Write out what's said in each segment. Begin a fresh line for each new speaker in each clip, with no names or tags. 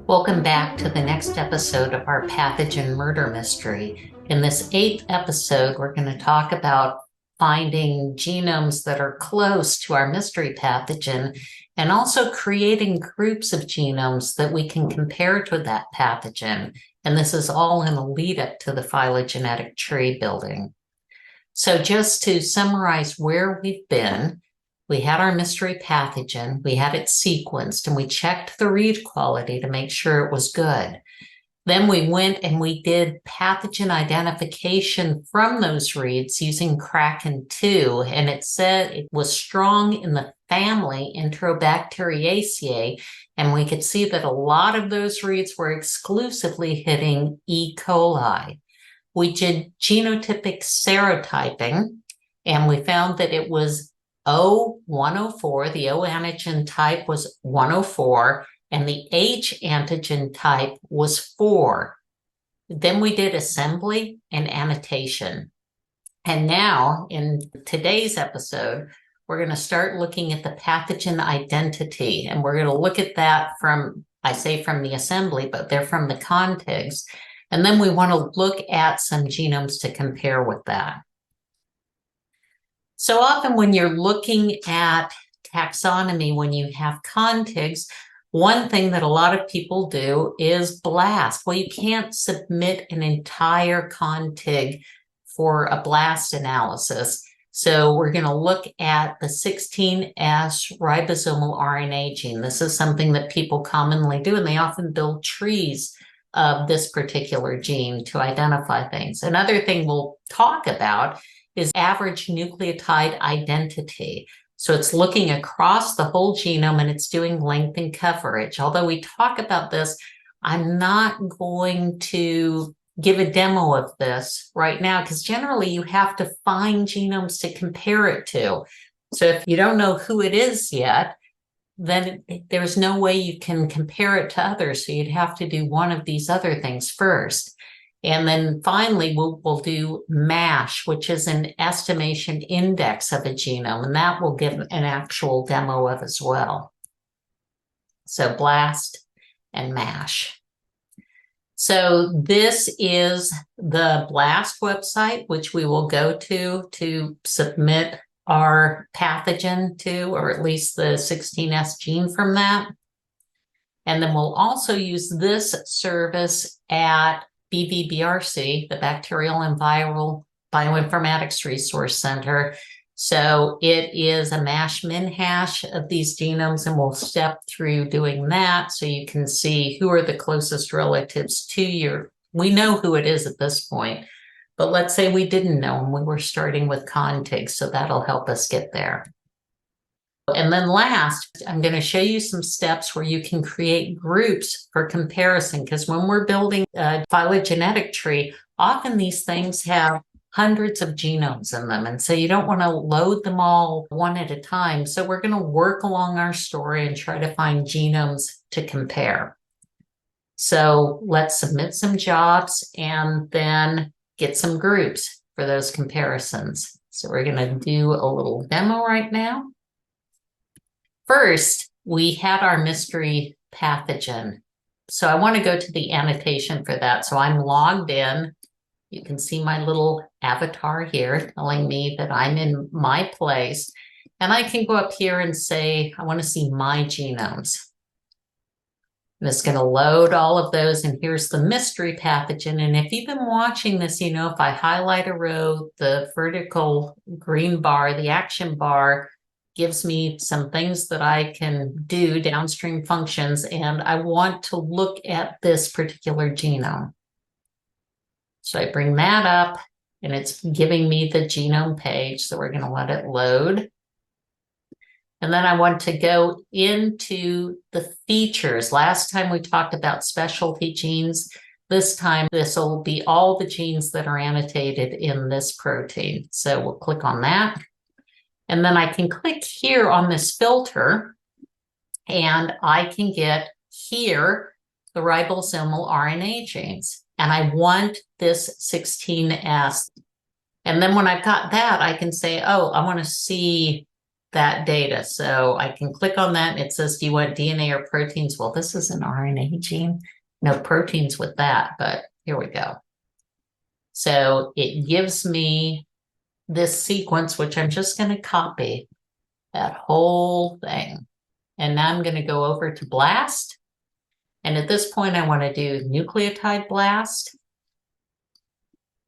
Welcome back to the next episode of our pathogen murder mystery. In this 8th episode, we're going to talk about finding genomes that are close to our mystery pathogen and also creating groups of genomes that we can compare to that pathogen. And this is all in a lead up to the phylogenetic tree building. So just to summarize where we've been, we had our mystery pathogen, we had it sequenced, and we checked the read quality to make sure it was good. Then we went and we did pathogen identification from those reads using Kraken-2, and it said it was strong in the family Enterobacteriaceae, and we could see that a lot of those reads were exclusively hitting E. coli. We did genotypic serotyping, and we found that it was O104, the O antigen type was 104, and the H antigen type was 4. Then we did assembly and annotation. And now, in today's episode, we're going to start looking at the pathogen identity, and we're going to look at that from, I say from the assembly, but they're from the contigs. And then we want to look at some genomes to compare with that. So often when you're looking at taxonomy, when you have contigs, one thing that a lot of people do is blast. Well, you can't submit an entire contig for a blast analysis. So we're going to look at the 16S ribosomal RNA gene. This is something that people commonly do, and they often build trees of this particular gene to identify things. Another thing we'll talk about is average nucleotide identity. So it's looking across the whole genome and it's doing length and coverage. Although we talk about this, I'm not going to give a demo of this right now because generally you have to find genomes to compare it to. So if you don't know who it is yet, then there's no way you can compare it to others. So you'd have to do one of these other things first. And then finally, we'll do MASH, which is an estimation index of a genome, and that we'll give an actual demo of as well. So BLAST and MASH. So this is the BLAST website, which we will go to submit our pathogen to, or at least the 16S gene from that. And then we'll also use this service at BV-BRC, the Bacterial and Viral Bioinformatics Resource Center. So it is a MASH min-hash of these genomes, and we'll step through doing that so you can see who are the closest relatives to your, we know who it is at this point, but let's say we didn't know and we were starting with contigs, so that'll help us get there. And then last, I'm going to show you some steps where you can create groups for comparison, because when we're building a phylogenetic tree, often these things have hundreds of genomes in them. And so you don't want to load them all one at a time. So we're going to work along our story and try to find genomes to compare. So let's submit some jobs and then get some groups for those comparisons. So we're going to do a little demo right now. First, we had our mystery pathogen. So I want to go to the annotation for that. So I'm logged in. You can see my little avatar here telling me that I'm in my place. And I can go up here and say, I want to see my genomes. And it's going to load all of those. And here's the mystery pathogen. And if you've been watching this, you know, if I highlight a row, the vertical green bar, the action bar, gives me some things that I can do, downstream functions, and I want to look at this particular genome. So I bring that up, and it's giving me the genome page, so we're going to let it load. And then I want to go into the features. Last time we talked about specialty genes. This time, this will be all the genes that are annotated in this protein. So we'll click on that. And then I can click here on this filter, and I can get here the ribosomal RNA genes. And I want this 16S. And then when I've got that, I can say, oh, I want to see that data. So I can click on that and it says, do you want DNA or proteins? Well, this is an RNA gene. No proteins with that, but here we go. So it gives me this sequence, which I'm just going to copy that whole thing. And now I'm going to go over to BLAST. And at this point, I want to do nucleotide BLAST.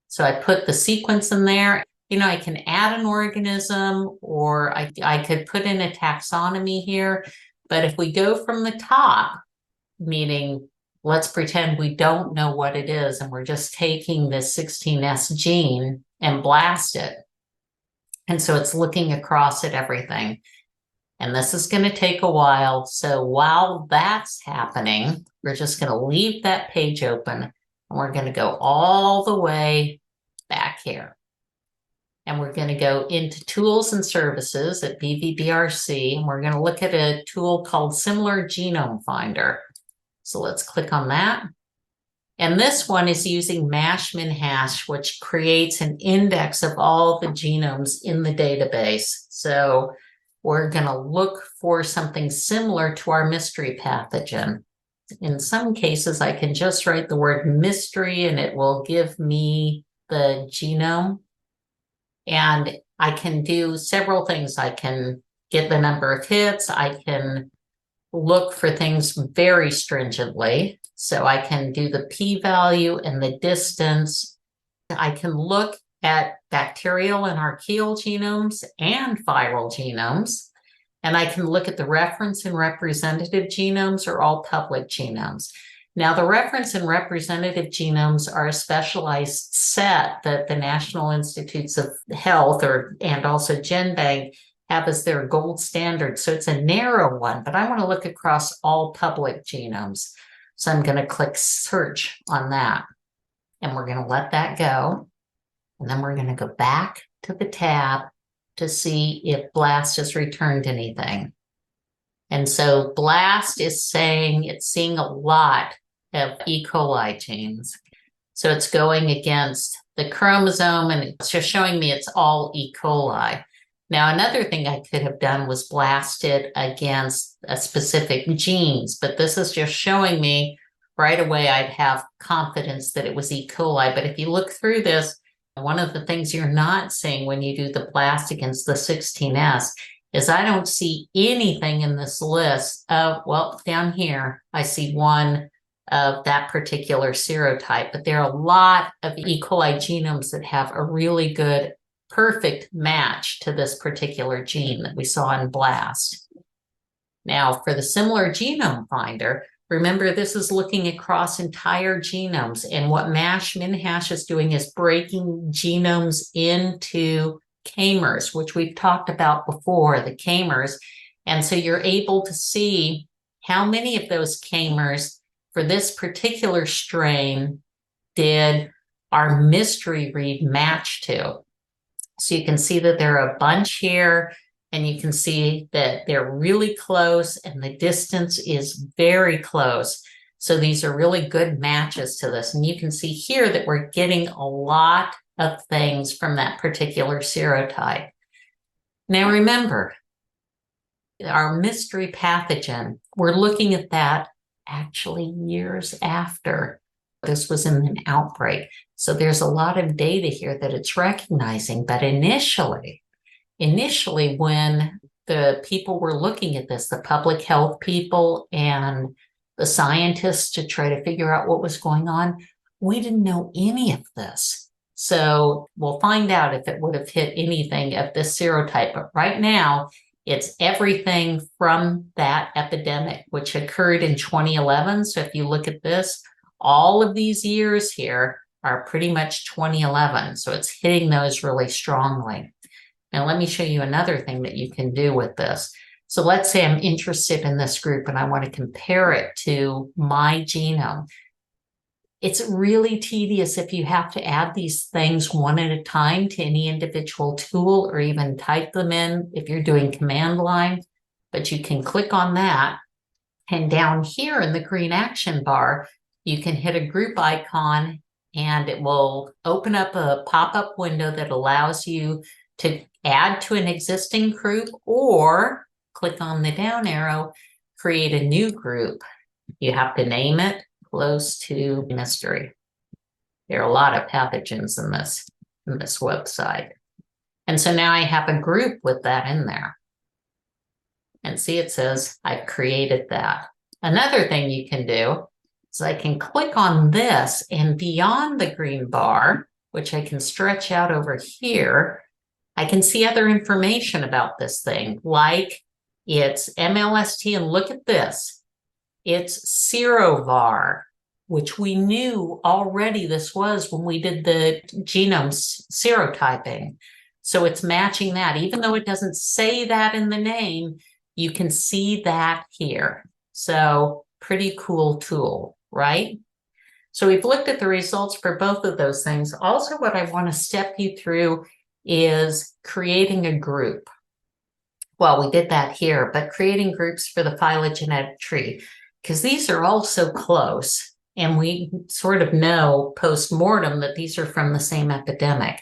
So I put the sequence in there. You know, I can add an organism, or I could put in a taxonomy here. But if we go from the top, meaning let's pretend we don't know what it is, and we're just taking this 16S gene and blast it. And so it's looking across at everything. And this is going to take a while. So while that's happening, we're just going to leave that page open, and we're going to go all the way back here. And we're going to go into Tools and Services at BV-BRC, and we're going to look at a tool called Similar Genome Finder. So let's click on that. And this one is using MASH-MinHash, which creates an index of all the genomes in the database. So we're going to look for something similar to our mystery pathogen. In some cases, I can just write the word mystery and it will give me the genome. And I can do several things. I can get the number of hits. I can look for things very stringently. So I can do the p-value and the distance. I can look at bacterial and archaeal genomes and viral genomes. And I can look at the reference and representative genomes or all public genomes. Now, the reference and representative genomes are a specialized set that the National Institutes of Health and also GenBank have as their gold standard. So it's a narrow one, but I want to look across all public genomes. So I'm going to click search on that, and we're going to let that go. And then we're going to go back to the tab to see if BLAST has returned anything. And so BLAST is saying it's seeing a lot of E. coli genes. So it's going against the chromosome, and it's just showing me it's all E. coli. Now, another thing I could have done was blasted against a specific genes, but this is just showing me right away I'd have confidence that it was E. coli. But if you look through this, one of the things you're not seeing when you do the blast against the 16S is I don't see anything in this list of, well, down here, I see one of that particular serotype, but there are a lot of E. coli genomes that have a really good, perfect match to this particular gene that we saw in BLAST. Now, for the Similar Genome Finder, remember, this is looking across entire genomes, and what MASH-MinHash is doing is breaking genomes into k-mers, which we've talked about before, the k-mers. And so you're able to see how many of those k-mers for this particular strain did our mystery read match to. So you can see that there are a bunch here, and you can see that they're really close and the distance is very close. So these are really good matches to this. And you can see here that we're getting a lot of things from that particular serotype. Now remember, our mystery pathogen, we're looking at that actually years after this was in an outbreak. So there's a lot of data here that it's recognizing. But initially, when the people were looking at this, the public health people and the scientists to try to figure out what was going on, we didn't know any of this. So we'll find out if it would have hit anything of this serotype. But right now, it's everything from that epidemic, which occurred in 2011. So if you look at this, all of these years here are pretty much 2011. So it's hitting those really strongly. Now, let me show you another thing that you can do with this. So let's say I'm interested in this group and I want to compare it to my genome. It's really tedious if you have to add these things one at a time to any individual tool, or even type them in if you're doing command line. But you can click on that. And down here in the green action bar, you can hit a group icon and it will open up a pop-up window that allows you to add to an existing group, or click on the down arrow, create a new group. You have to name it close to mystery. There are a lot of pathogens in this website. And so now I have a group with that in there. And see, it says I've created that. Another thing you can do is I can click on this, and beyond the green bar, which I can stretch out over here, I can see other information about this thing, like it's MLST, and look at this. It's serovar, which we knew already this was when we did the genome serotyping. So it's matching that. Even though it doesn't say that in the name, you can see that here. So pretty cool tool, right? So we've looked at the results for both of those things. Also, what I want to step you through is creating a group. Well, we did that here, but creating groups for the phylogenetic tree, because these are all so close, and we sort of know post-mortem that these are from the same epidemic.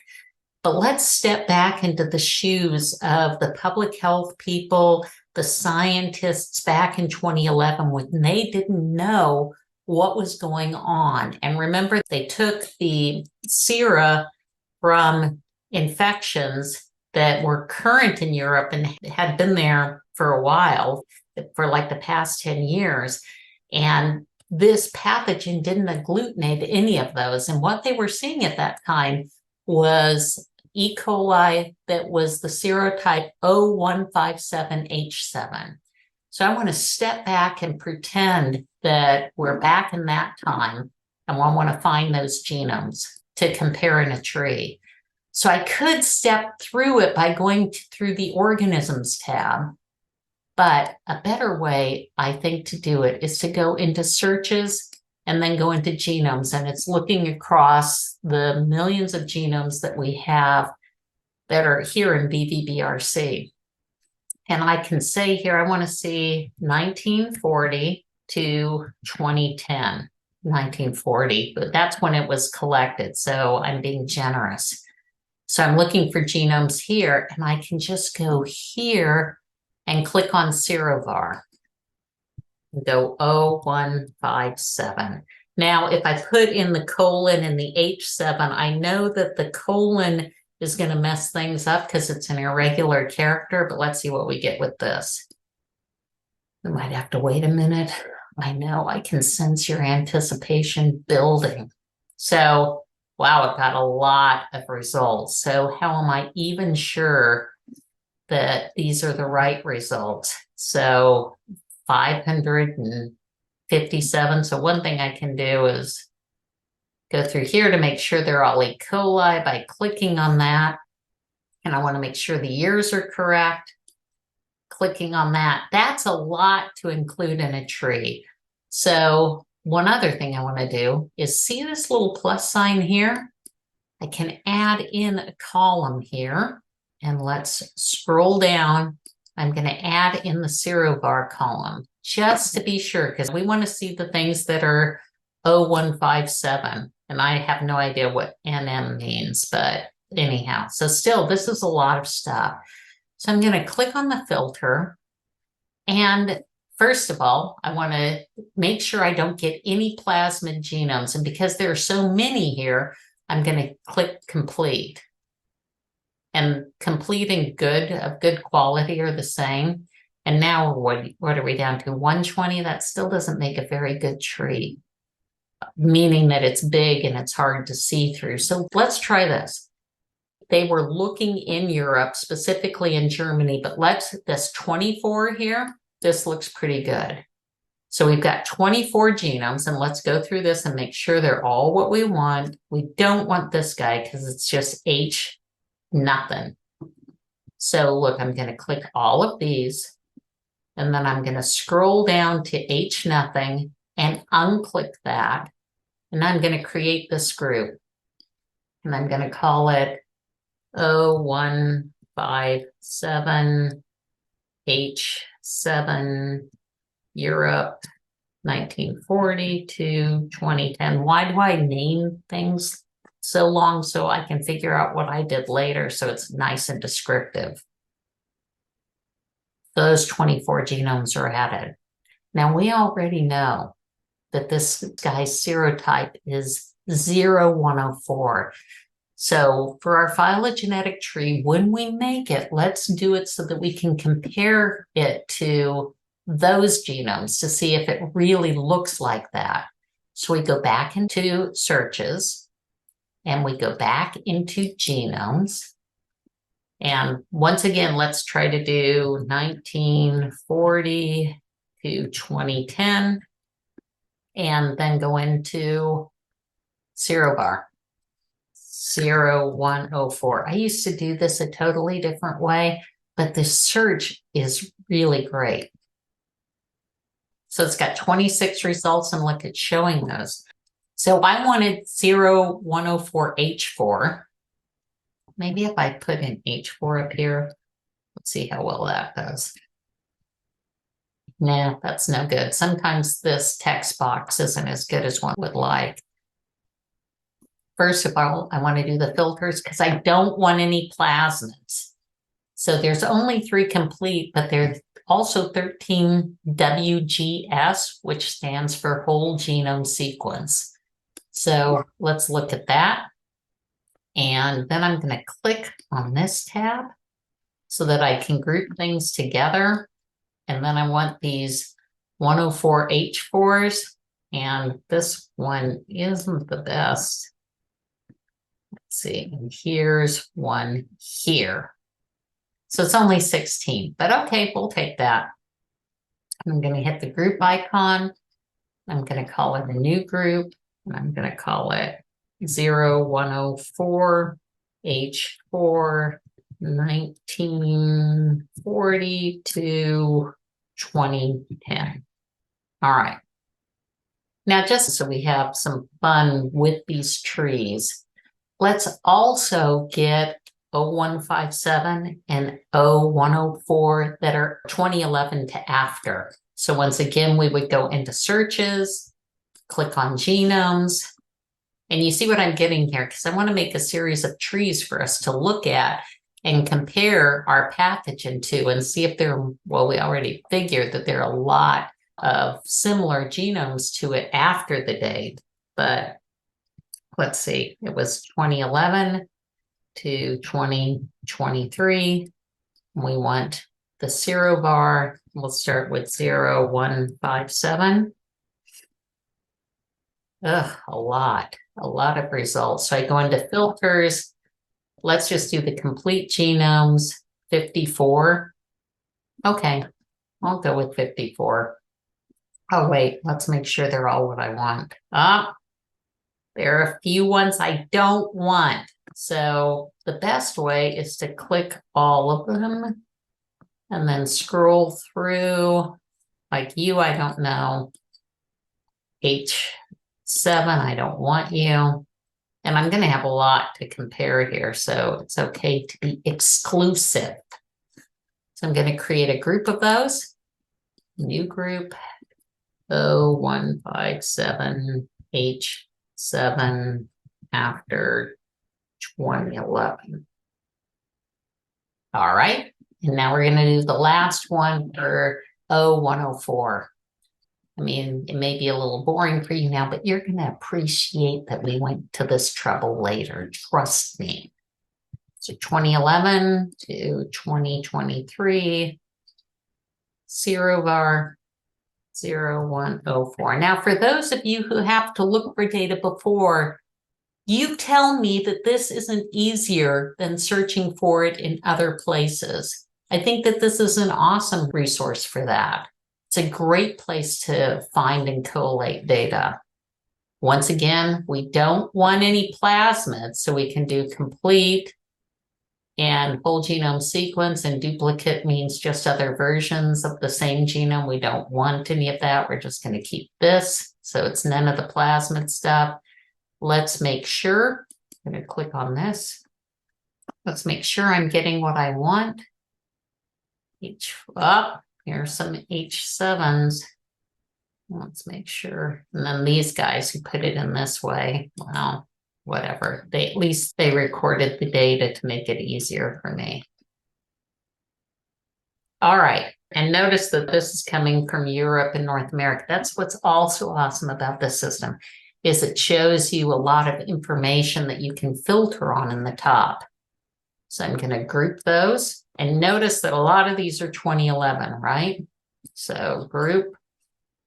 But let's step back into the shoes of the public health people, the scientists back in 2011, when they didn't know what was going on. And remember, they took the sera from infections that were current in Europe and had been there for a while, for like the past 10 years. And this pathogen didn't agglutinate any of those. And what they were seeing at that time was E. coli that was the serotype O157H7. So I want to step back and pretend that we're back in that time, and I want to find those genomes to compare in a tree. So I could step through it by going through the organisms tab, but a better way, I think, to do it is to go into searches and then go into genomes, and it's looking across the millions of genomes that we have that are here in BV-BRC. And I can say here, I want to see 1940 to 2010, 1940, but that's when it was collected. So I'm being generous. So I'm looking for genomes here, and I can just go here and click on serovar. Go 0157. Now, if I put in the colon and the H7, I know that the colon is going to mess things up because it's an irregular character, but let's see what we get with this. We might have to wait a minute. I know, I can sense your anticipation building. So, wow, I've got a lot of results. So how am I even sure that these are the right results? So 557. So one thing I can do is go through here to make sure they're all E. coli by clicking on that. And I want to make sure the years are correct. Clicking on that. That's a lot to include in a tree. So one other thing I want to do is see this little plus sign here? I can add in a column here. And let's scroll down. I'm going to add in the serovar column just to be sure, because we want to see the things that are 0157. And I have no idea what NM means, but anyhow, so still, this is a lot of stuff. So I'm going to click on the filter. And first of all, I want to make sure I don't get any plasmid genomes. And because there are so many here, I'm going to click complete. And complete and good, of good quality, are the same. And now what are we down to? 120? That still doesn't make a very good tree, meaning that it's big and it's hard to see through. So let's try this. They were looking in Europe, specifically in Germany, but this 24 here, this looks pretty good. So we've got 24 genomes, and let's go through this and make sure they're all what we want. We don't want this guy because it's just H nothing. So look, I'm going to click all of these, and then I'm going to scroll down to H nothing and unclick that. And I'm going to create this group, and I'm going to call it 0157 H7 Europe 1940 to 2010. Why do I name things so long so I can figure out what I did later, so it's nice and descriptive. Those 24 genomes are added. Now we already know that this guy's serotype is 0104. So for our phylogenetic tree, when we make it, let's do it so that we can compare it to those genomes to see if it really looks like that. So we go back into searches and we go back into genomes. And once again, let's try to do 1940 to 2010 and then go into serobar. 0104. I used to do this a totally different way, but the search is really great. So it's got 26 results and look, it's showing those. So I wanted 0104H4. Maybe if I put in H4 up here, let's see how well that does. Nah, that's no good. Sometimes this text box isn't as good as one would like. First of all, I want to do the filters because I don't want any plasmids. So there's only 3 complete, but there's also 13 WGS, which stands for whole genome sequence. So let's look at that. And then I'm going to click on this tab so that I can group things together. And then I want these 104H4s, and this one isn't the best. Let's see, and here's one here. So it's only 16, but okay, we'll take that. I'm going to hit the group icon. I'm going to call it a new group, and I'm going to call it 0104 H4 1940 to 2010. All right. Now, just so we have some fun with these trees, let's also get 0157 and 0104 that are 2011 to after. So once again, we would go into searches, click on genomes, and you see what I'm getting here, because I want to make a series of trees for us to look at and compare our pathogen to and see if there, well, we already figured that there are a lot of similar genomes to it after the date, but let's see, it was 2011 to 2023. We want the serobar. We'll start with 0157. Ugh, a lot of results. So I go into filters. Let's just do the complete genomes, 54. Okay, I'll go with 54. Oh, wait, let's make sure they're all what I want. There are a few ones I don't want. So the best way is to click all of them and then scroll through, like you, I don't know. H7, I don't want you. And I'm going to have a lot to compare here, so it's okay to be exclusive. So I'm going to create a group of those. New group, 0157 H7 after 2011. All right, and now we're going to do the last one for 0104. I mean, it may be a little boring for you now, but you're going to appreciate that we went to this trouble later. Trust me. So 2011 to 2023, serovar 0104. Now, for those of you who have to look for data before, you tell me that this isn't easier than searching for it in other places. I think that this is an awesome resource for that. It's a great place to find and collate data. Once again, we don't want any plasmids, so we can do complete and whole genome sequence, and duplicate means just other versions of the same genome. We don't want any of that. We're just going to keep this, so it's none of the plasmid stuff. Let's make sure, I'm going to click on this. Let's make sure I'm getting what I want. Here's some H7s. Let's make sure. And then these guys who put it in this way. Wow, whatever. At least they recorded the data to make it easier for me. All right. And notice that this is coming from Europe and North America. That's what's also awesome about this system, is it shows you a lot of information that you can filter on in the top. So I'm going to group those, and notice that a lot of these are 2011, right? So group,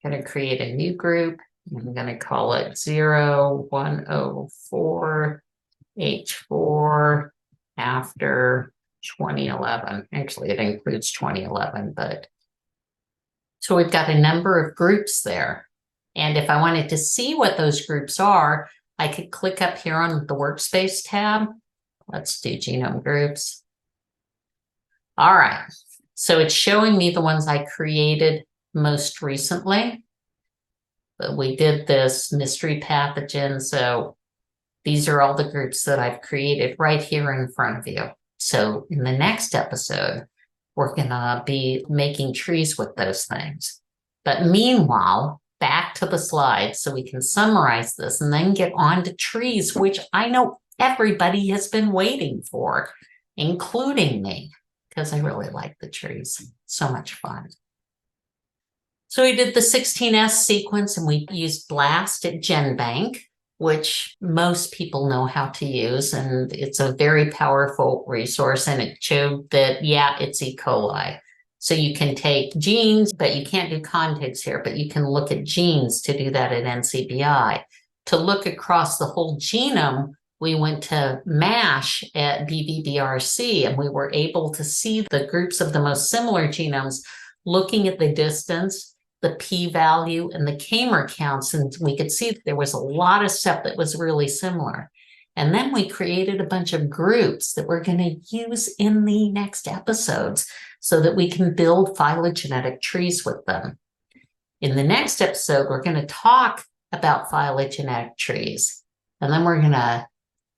going to create a new group. I'm going to call it 0104H4 after 2011. Actually, it includes 2011, but so we've got a number of groups there. And if I wanted to see what those groups are, I could click up here on the Workspace tab. Let's do genome groups. All right. So it's showing me the ones I created most recently. But we did this mystery pathogen. So these are all the groups that I've created right here in front of you. So in the next episode, we're going to be making trees with those things. But meanwhile, back to the slides so we can summarize this and then get on to trees, which I know everybody has been waiting for, including me, because I really like the trees. So much fun. So we did the 16S sequence, and we used BLAST at GenBank, which most people know how to use, and it's a very powerful resource, and it showed that, yeah, it's E. coli. So you can take genes, but you can't do contigs here, but you can look at genes to do that at NCBI. To look across the whole genome, we went to MASH at BV-BRC, and we were able to see the groups of the most similar genomes, looking at the distance, the p-value, and the Kamer counts, and we could see that there was a lot of stuff that was really similar. And then we created a bunch of groups that we're going to use in the next episodes so that we can build phylogenetic trees with them. In the next episode, we're going to talk about phylogenetic trees, and then we're going to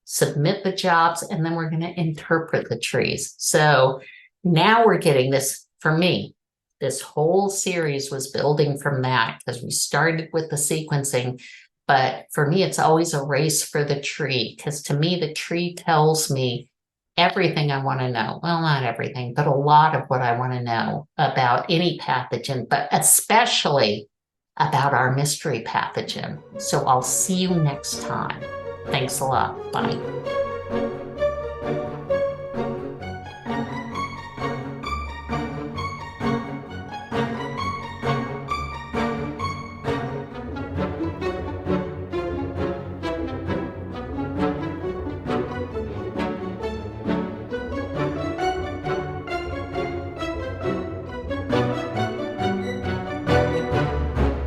submit the jobs, and then we're going to interpret the trees. So now we're getting this, for me, this whole series was building from that, because we started with the sequencing. But for me, it's always a race for the tree, because to me, the tree tells me everything I want to know. Well, not everything, but a lot of what I want to know about any pathogen, but especially about our mystery pathogen. So I'll see you next time. Thanks a lot. Bye.